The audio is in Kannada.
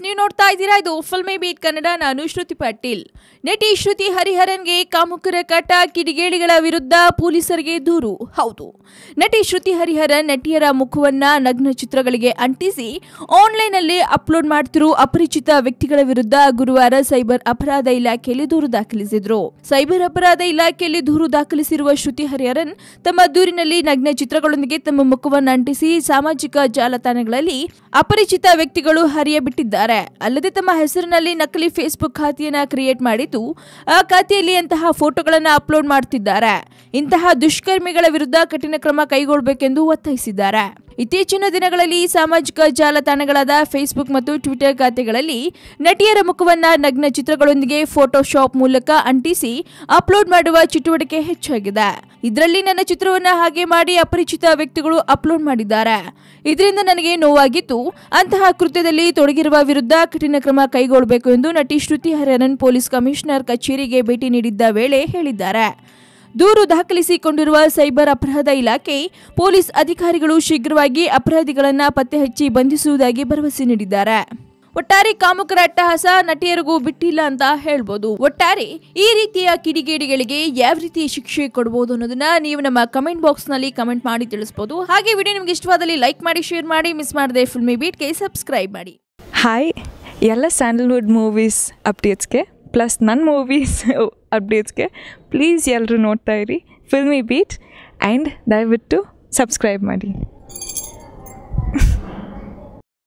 ನೀವು ನೋಡ್ತಾ ಇದ್ದೀರಾ ಇದು ಫಿಲ್ಮಿ ಬೀಟ್ ಕನ್ನಡ. ನಾನು ಶ್ರುತಿ ಪಾಟೀಲ್. ನಟಿ ಶ್ರುತಿ ಹರಿಹರನ್ಗೆ ಕಾಮುಕರ ಕಾಟ, ಕಿಡಿಗೇಡಿಗಳ ವಿರುದ್ಧ ಪೊಲೀಸರಿಗೆ ದೂರು. ಹೌದು, ನಟಿ ಶ್ರುತಿ ಹರಿಹರನ್ ನಟಿಯರ ಮುಖವನ್ನ ನಗ್ನ ಚಿತ್ರಗಳಿಗೆ ಅಂಟಿಸಿ ಆನ್ಲೈನ್ನಲ್ಲಿ ಅಪ್ಲೋಡ್ ಮಾಡುತ್ತಿರುವ ಅಪರಿಚಿತ ವ್ಯಕ್ತಿಗಳ ವಿರುದ್ಧ ಗುರುವಾರ ಸೈಬರ್ ಅಪರಾಧ ಇಲಾಖೆಯಲ್ಲಿ ದೂರು ದಾಖಲಿಸಿದ್ರು. ಸೈಬರ್ ಅಪರಾಧ ಇಲಾಖೆಯಲ್ಲಿ ದೂರು ದಾಖಲಿಸಿರುವ ಶ್ರುತಿ ಹರಿಹರನ್ ತಮ್ಮ ದೂರಿನಲ್ಲಿ ನಗ್ನ ಚಿತ್ರಗಳೊಂದಿಗೆ ತಮ್ಮ ಮುಖವನ್ನು ಅಂಟಿಸಿ ಸಾಮಾಜಿಕ ಜಾಲತಾಣಗಳಲ್ಲಿ ಅಪರಿಚಿತ ವ್ಯಕ್ತಿಗಳು ಹರಿಯಬಿಟ್ಟಿದ್ದಾರೆ. ಅಲ್ಲದೆ ತಮ್ಮ ಹೆಸರಿನಲ್ಲಿ ನಕಲಿ ಫೇಸ್ಬುಕ್ ಖಾತೆಯನ್ನ ಕ್ರಿಯೇಟ್ ಮಾಡಿದ್ದು ಆ ಖಾತೆಯಲ್ಲಿ ಅಂತಹ ಫೋಟೋಗಳನ್ನು ಅಪ್ಲೋಡ್ ಮಾಡುತ್ತಿದ್ದಾರೆ. ಇಂತಹ ದುಷ್ಕರ್ಮಿಗಳ ವಿರುದ್ಧ ಕಠಿಣ ಕ್ರಮ ಕೈಗೊಳ್ಳಬೇಕೆಂದು ಒತ್ತಾಯಿಸಿದ್ದಾರೆ. ಇತ್ತೀಚಿನ ದಿನಗಳಲ್ಲಿ ಸಾಮಾಜಿಕ ಜಾಲತಾಣಗಳಾದ ಫೇಸ್ಬುಕ್ ಮತ್ತು ಟ್ವಿಟರ್ ಖಾತೆಗಳಲ್ಲಿ ನಟಿಯರ ಮುಖವನ್ನ ನಗ್ನ ಚಿತ್ರಗಳೊಂದಿಗೆ ಫೋಟೋಶಾಪ್ ಮೂಲಕ ಅಂಟಿಸಿ ಅಪ್ಲೋಡ್ ಮಾಡುವ ಚಟುವಟಿಕೆ ಹೆಚ್ಚಾಗಿದೆ. ಇದರಲ್ಲಿ ನನ್ನ ಚಿತ್ರವನ್ನ ಹಾಗೆ ಮಾಡಿ ಅಪರಿಚಿತ ವ್ಯಕ್ತಿಗಳು ಅಪ್ಲೋಡ್ ಮಾಡಿದ್ದಾರೆ. ಇದರಿಂದ ನನಗೆ ನೋವಾಗಿತ್ತು. ಅಂತಹ ಕೃತ್ಯದಲ್ಲಿ ತೊಡಗಿರುವ ವಿರುದ್ಧ ಕಠಿಣ ಕ್ರಮ ಕೈಗೊಳ್ಳಬೇಕು ಎಂದು ನಟಿ ಶ್ರುತಿ ಹರಿಹರನ್ ಪೊಲೀಸ್ ಕಮಿಷನರ್ ಕಚೇರಿಗೆ ಭೇಟಿ ನೀಡಿದ್ದ ವೇಳೆ ಹೇಳಿದ್ದಾರೆ. ದೂರು ದಾಖಲಿಸಿಕೊಂಡಿರುವ ಸೈಬರ್ ಅಪರಾಧ ಇಲಾಖೆ ಪೊಲೀಸ್ ಅಧಿಕಾರಿಗಳು ಶೀಘ್ರವಾಗಿ ಅಪರಾಧಿಗಳನ್ನು ಪತ್ತೆ ಹಚ್ಚಿ ಬಂಧಿಸುವುದಾಗಿ ಭರವಸೆ ನೀಡಿದ್ದಾರೆ. ಒಟ್ಟಾರೆ ಕಾಮುಕರ ಅಟ್ಟಹಾಸ ನಟಿಯರಿಗೂ ಬಿಟ್ಟಿಲ್ಲ ಅಂತ ಹೇಳ್ಬೋದು. ಒಟ್ಟಾರೆ ಈ ರೀತಿಯ ಕಿಡಿಗೇಡಿಗಳಿಗೆ ಯಾವ ರೀತಿ ಶಿಕ್ಷೆ ಕೊಡಬಹುದು ಅನ್ನೋದನ್ನ ನೀವು ನಮ್ಮ ಕಮೆಂಟ್ ಬಾಕ್ಸ್ ನಲ್ಲಿ ಕಮೆಂಟ್ ಮಾಡಿ ತಿಳಿಸಬಹುದು. ಹಾಗೆ ವಿಡಿಯೋ ನಿಮ್ಗೆ ಇಷ್ಟವಾದಲ್ಲಿ ಲೈಕ್ ಮಾಡಿ, ಶೇರ್ ಮಾಡಿ, ಮಿಸ್ ಮಾಡದೆ ಫಿಲ್ಮಿ ಬೀಟ್ಗೆ ಸಬ್ಸ್ಕ್ರೈಬ್ ಮಾಡಿ. ಹಾಯ್, ಎಲ್ಲ ಸ್ಯಾಂಡಲ್ವುಡ್ ಮೂವೀಸ್ ಅಪ್ಡೇಟ್ಸ್ಗೆ ಪ್ಲಸ್ ನನ್ನ ಮೂವೀಸ್ ಅಪ್ಡೇಟ್ಸ್ಗೆ ಪ್ಲೀಸ್ ಎಲ್ಲರೂ ನೋಡ್ತಾ ಇರಿ ಫಿಲ್ಮಿ ಬೀಟ್ ಆ್ಯಂಡ್ ದಯವಿಟ್ಟು ಸಬ್ಸ್ಕ್ರೈಬ್ ಮಾಡಿ.